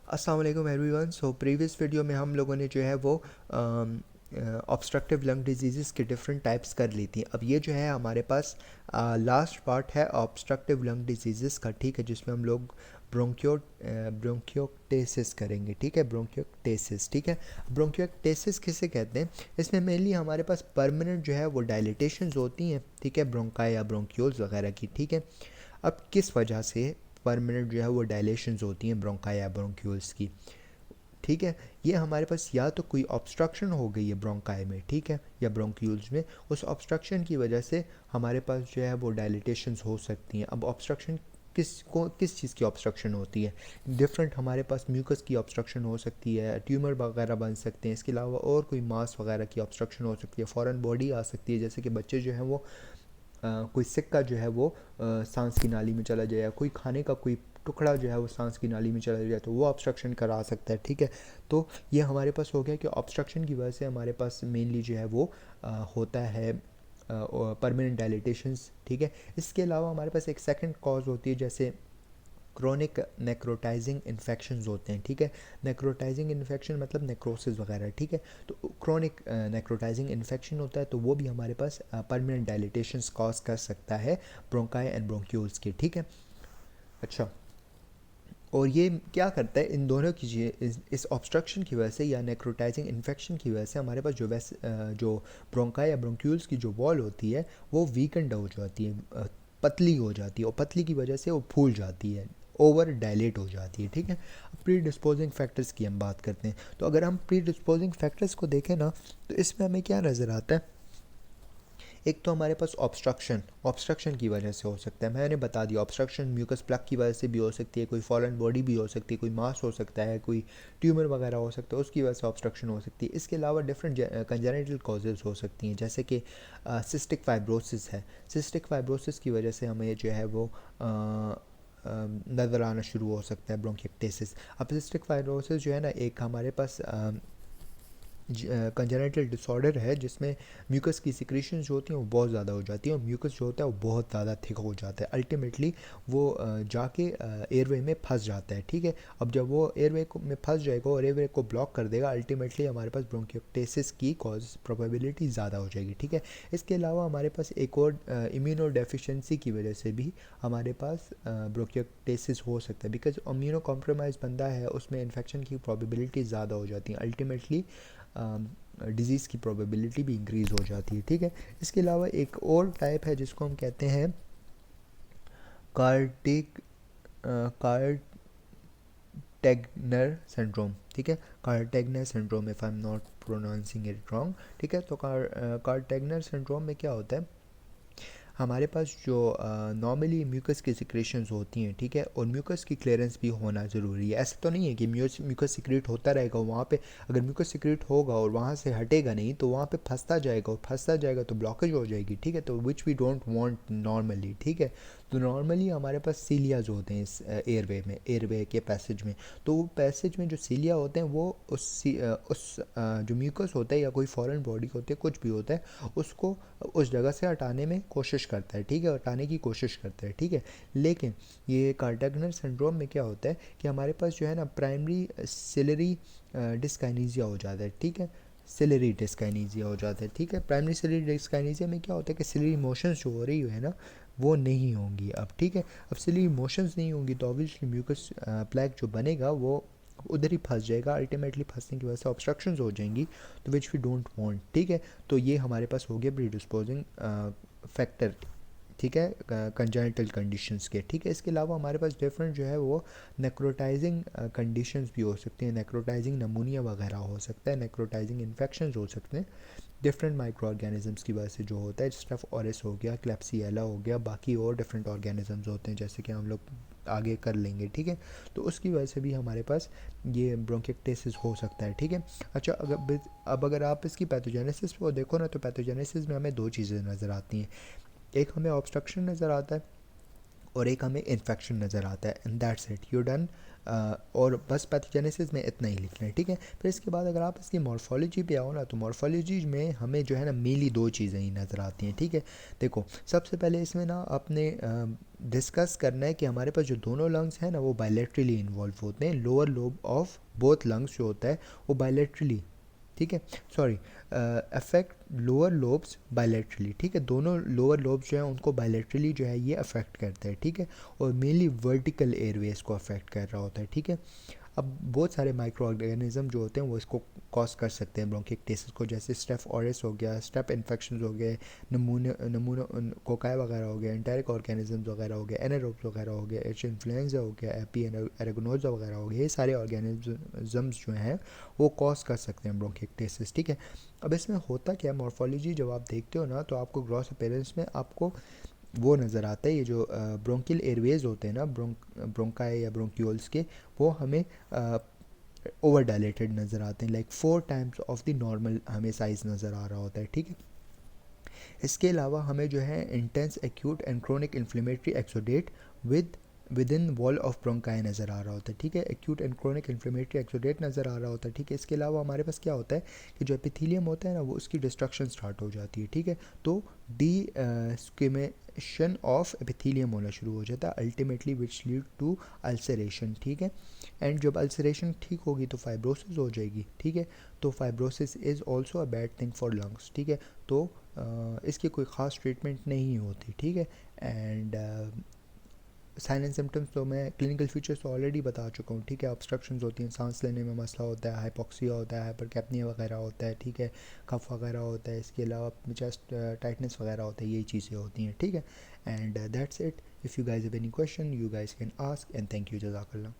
अस्सलाम वालेकुम everyone. So previous video में हम लोगों ने जो है वो ऑब्स्ट्रक्टिव लंग डिजीज़ के डिफरेंट टाइप्स कर ली थी। अब ये जो है हमारे पास लास्ट पार्ट है ऑब्स्ट्रक्टिव लंग डिजीज़ का, ठीक है, जिसमें हम लोग ब्रोंकियोटेसिस करेंगे, ठीक है, ब्रोंकियोटेसिस, ठीक है। ब्रोंकियोटेसिस किसे कहते हैं? इसमें मेनली हमारे पास परमानेंट जो है वो डायलिटेशंस होती हैं, ठीक है, ब्रोंकाई या ब्रोंक्यूल्स वगैरह की, ठीक है। अब किस वजह से परमानेंट जो है वो डायलेशंस होती हैं ब्रोंकाई या ब्रोंक्यूल्स की, ठीक है। ये हमारे पास या तो कोई ऑब्स्ट्रक्शन हो गई है ब्रोंकाई में, ठीक है, या ब्रोंक्यूल्स में, उस ऑब्स्ट्रक्शन की वजह से हमारे पास जो है वो डायलिटेशंस हो सकती हैं। अब ऑब्स्ट्रक्शन किस चीज़ की ऑब्स्ट्रक्शन होती है? डिफरेंट हमारे पास म्यूकस की ऑब्स्ट्रक्शन हो सकती है, ट्यूमर वगैरह बन सकते हैं, इसके अलावा और कोई मास वगैरह की ऑब्स्ट्रक्शन हो सकती है, फॉरेन बॉडी आ सकती है, जैसे कि बच्चे जो हैं वो कोई सिक्का जो है वो सांस की नाली में चला जाए, या कोई खाने का कोई टुकड़ा जो है वो सांस की नाली में चला जाए, तो वो ऑब्स्ट्रक्शन करा सकता है, ठीक है। तो ये हमारे पास हो गया कि ऑब्स्ट्रक्शन की वजह से हमारे पास मेनली जो है वो होता है परमानेंट डायलिटेशंस, ठीक है। इसके अलावा हमारे पास एक सेकंड कॉज होती है, जैसे क्रोनिक नेक्रोटाइजिंग इन्फेक्शंस होते हैं, ठीक है। नेक्रोटाइजिंग इन्फेक्शन मतलब नेक्रोसिस वगैरह, ठीक है। तो क्रोनिक नेक्रोटाइजिंग इन्फेक्शन होता है, तो वो भी हमारे पास परमानेंट डायलिटेशंस कॉज कर सकता है ब्रोंकाई एंड ब्रोंक्यूल्स के, ठीक है। अच्छा, और ये क्या करता है, इन दोनों की इस ऑब्स्ट्रक्शन की वजह से या नेक्रोटाइजिंग इन्फेक्शन की वजह से हमारे पास जो ब्रोंकाई या ब्रोंक्यूल्स की जो वॉल होती है वो वीकेंड हो जाती है, पतली हो जाती है, और पतली की वजह से वो फूल जाती है, ओवर डायलेट हो जाती है, ठीक है। अब प्री डिस्पोजिंग फैक्टर्स की हम बात करते हैं, तो अगर हम प्री डिस्पोजिंग फैक्टर्स को देखें ना, तो इसमें हमें क्या नज़र आता है? एक तो हमारे पास ऑब्स्ट्रक्शन की वजह से हो सकता है, मैंने बता दिया, ऑब्स्ट्रक्शन म्यूकस प्लग की वजह से भी हो सकती है, कोई फॉरेन बॉडी भी हो सकती है, कोई मास हो सकता है, कोई ट्यूमर वगैरह हो सकता है, उसकी वजह से ऑब्स्ट्रक्शन हो सकती है। इसके अलावा डिफरेंट कंजेनिटल कॉजेज़ हो सकती हैं, जैसे कि सिस्टिक फाइब्रोसिस है। सिस्टिक फाइब्रोसिस की वजह से हमें जो है वो नज़र आना शुरू हो सकता है ब्रोंकिएक्टेसिस। अब सिस्टिक फाइब्रोसिस जो है ना, एक हमारे पास कंजेनिटल डिसऑर्डर है, जिसमें म्यूकस की सिक्रीशंस जो होती हैं वो बहुत ज़्यादा हो जाती हैं, और म्यूकस जो होता है वो बहुत ज़्यादा थिक हो जाता है, अल्टीमेटली वो जाके एयरवे में फंस जाता है, ठीक है। अब जब वो एयरवे में फंस जाएगा और एयरवे को ब्लॉक कर देगा, अल्टीमेटली हमारे पास ब्रोंकियोटेसिस की कॉज प्रोबेबिलिटी ज़्यादा हो जाएगी, ठीक है। इसके अलावा हमारे पास एक और इम्यूनो डेफिशिएंसी की वजह से भी हमारे पास ब्रोंकियोटेसिस हो सकता है, बिकॉज इम्यूनो कॉम्प्रोमाइज़ बंदा है, उसमें इन्फेक्शन की प्रोबेबिलिटी ज़्यादा हो जाती है, अल्टीमेटली डिज़ीज़ की प्रोबेबिलिटी भी इंक्रीज़ हो जाती है, ठीक है। इसके अलावा एक और टाइप है जिसको हम कहते हैं कार्टिक कार्टेगनर सिंड्रोम, ठीक है, Kartagener syndrome, if I am not pronouncing it wrong, ठीक है। तो कार्टेगनर सिंड्रोम में क्या होता है, हमारे पास जो नॉर्मली म्यूकस की सिक्रेशंस होती हैं, ठीक है, और म्यूकस की क्लियरेंस भी होना ज़रूरी है। ऐसा तो नहीं है कि म्यूकस सिक्रेट होता रहेगा वहाँ पे, अगर म्यूकस सिक्रेट होगा और वहाँ से हटेगा नहीं तो वहाँ पे फंसता जाएगा, और फंसता जाएगा तो ब्लॉकेज हो जाएगी, ठीक है, तो which we don't want normally, ठीक है। तो नॉर्मली हमारे पास सीलियाज होते हैं इस एयरवे में, एयरवे के पैसेज में। तो वो पैसेज में जो सीलिया होते हैं वो जो म्यूकस होता है या कोई फॉरेन बॉडी होती है, कुछ भी होता है, उसको उस जगह से हटाने में कोशिश करता है, ठीक है, हटाने की कोशिश करता है, ठीक है। लेकिन ये कार्टेगनर सिंड्रोम में क्या होता है कि हमारे पास जो है ना प्राइमरी सिलरी डिस्काइनेसिया हो जाता है, ठीक है, सिलरी डिस्काइनेसिया हो जाता है, ठीक है। प्राइमरी सिलरी डिस्काइनेसिया में क्या होता है कि सिलरी मोशंस जो हो रही है ना वो नहीं होंगी अब, ठीक है। अब सिलरी मोशंस नहीं होंगी तो ऑब्वियसली म्यूकस प्लैक जो बनेगा वो उधर ही फंस जाएगा, अल्टीमेटली फंसने की वजह से ऑब्स्ट्रक्शंस हो जाएंगी, तो विच वी डोंट वांट, ठीक है। तो ये हमारे पास हो गया प्रीडिस्पोजिंग फैक्टर, ठीक है, कंजेनिटल कंडीशंस के, ठीक है। इसके अलावा हमारे पास डिफरेंट जो है वो नेक्रोटाइजिंग कंडीशंस भी हो सकती हैं, नेक्रोटाइजिंग नमूनिया वगैरह हो सकता है, नेक्रोटाइजिंग इन्फेक्शंस हो सकते हैं डिफरेंट माइक्रो ऑर्गेनिजम्स की वजह से जो होता है, स्टफ ऑरिस हो गया, क्लेप्सिएला हो गया, बाकी और डिफरेंट ऑर्गेनिजम्स होते हैं, जैसे कि हम लोग आगे कर लेंगे, ठीक है। तो उसकी वजह से भी हमारे पास ये ब्रोंकिएक्टेसिस हो सकता है, ठीक है। अच्छा, अगर आप इसकी पैथोजेनेसिस को देखो ना, तो पैथोजेनेसिस में हमें दो चीज़ें नज़र आती हैं, एक हमें ऑब्स्ट्रक्शन नज़र आता है और एक हमें इन्फेक्शन नज़र आता है, and that's it, you done. और बस पैथोजेनेसिस में इतना ही लिखना है, ठीक है। फिर इसके बाद अगर आप इसकी मॉर्फोलॉजी पे आओ ना, तो मॉर्फोलॉजी में हमें जो है ना मेनली दो चीज़ें ही नज़र आती हैं, ठीक है। देखो सबसे पहले इसमें ना आपने डिस्कस करना है कि हमारे पास जो दोनों लंग्स हैं ना वो बायलैटरली इन्वॉल्व होते हैं। Lower lobe of both lungs जो होता है वो बायलैटरली, ठीक है, sorry, affect lower lobes bilaterally, ठीक है। दोनों लोअर लोब्स जो हैं उनको बायलैटरली जो है ये अफेक्ट करता है, ठीक है। और मेनली वर्टिकल एयरवेज को अफेक्ट कर रहा होता है, ठीक है। अब बहुत सारे माइक्रो ऑर्गेनिज्म जो होते हैं वो इसको कॉज कर सकते हैं ब्रोंकिक्टेसिस को, जैसे स्टेफ ऑरिस हो गया, स्टेप इन्फेक्शन हो गए, नमूने कोकाई वगैरह हो गया, एंटेरिक ऑर्गेनिज्म वगैरह हो गया, एनारोब्स वगैरह हो गया, एच इन्फ्लुएंजा हो गया, एपी एरेगोनोजा वगैरह हो गया। ये सारे ऑर्गेनिजम्स जो हैं वो कॉज कर सकते हैं ब्रोंकिक्टेसिस, ठीक है। अब इसमें होता क्या है, मॉर्फोलॉजी जब आप देखते हो ना तो आपको ग्रॉस अपीयरेंस में आपको वो नज़र आता है, ये जो ब्रोंकियल एयरवेज होते हैं ना, ब्रोंकाई या ब्रोंक्यूल्स के, वो हमें ओवर डायलेटेड नज़र आते हैं, like 4 times of the normal हमें साइज़ नज़र आ रहा होता है, ठीक है। इसके अलावा हमें जो है intense acute and chronic inflammatory exudate with in wall of bronchi नज़र आ रहा होता है, ठीक है। Acute and chronic inflammatory exudate नज़र आ रहा होता है, ठीक है। इसके अलावा हमारे पास क्या होता है कि जो एपिथेलियम होता है ना वो उसकी डिस्ट्रक्शन स्टार्ट हो जाती है, ठीक है। तो डी स्क्वेमेशन ऑफ एपिथेलियम होना शुरू हो जाता है ultimately, which lead to ulceration, ठीक है। एंड जब अल्सरेशन ठीक होगी तो फाइब्रोसिस हो जाएगी, ठीक है। तो fibrosis is also a bad thing for lungs, ठीक है। तो इसकी कोई ख़ास ट्रीटमेंट नहीं होती, ठीक है। एंड साइन एंड सिम्टम्स तो मैं क्लिनिकल फीचर्स तो ऑलरेडी बता चुका हूँ, ठीक है। ऑब्स्ट्रक्शंस होती हैं, सांस लेने में मसला होता है, हाइपोक्सिया होता है, हाइपरकैप्निया वगैरह होता है, ठीक है, कफ वगैरह होता है। इसके अलावा चेस्ट टाइटनेस वगैरह होता है, यही चीज़ें होती हैं, ठीक है। And that's it. If you guys have any question you guys can ask, and thank you, जज़ाकल्लाह।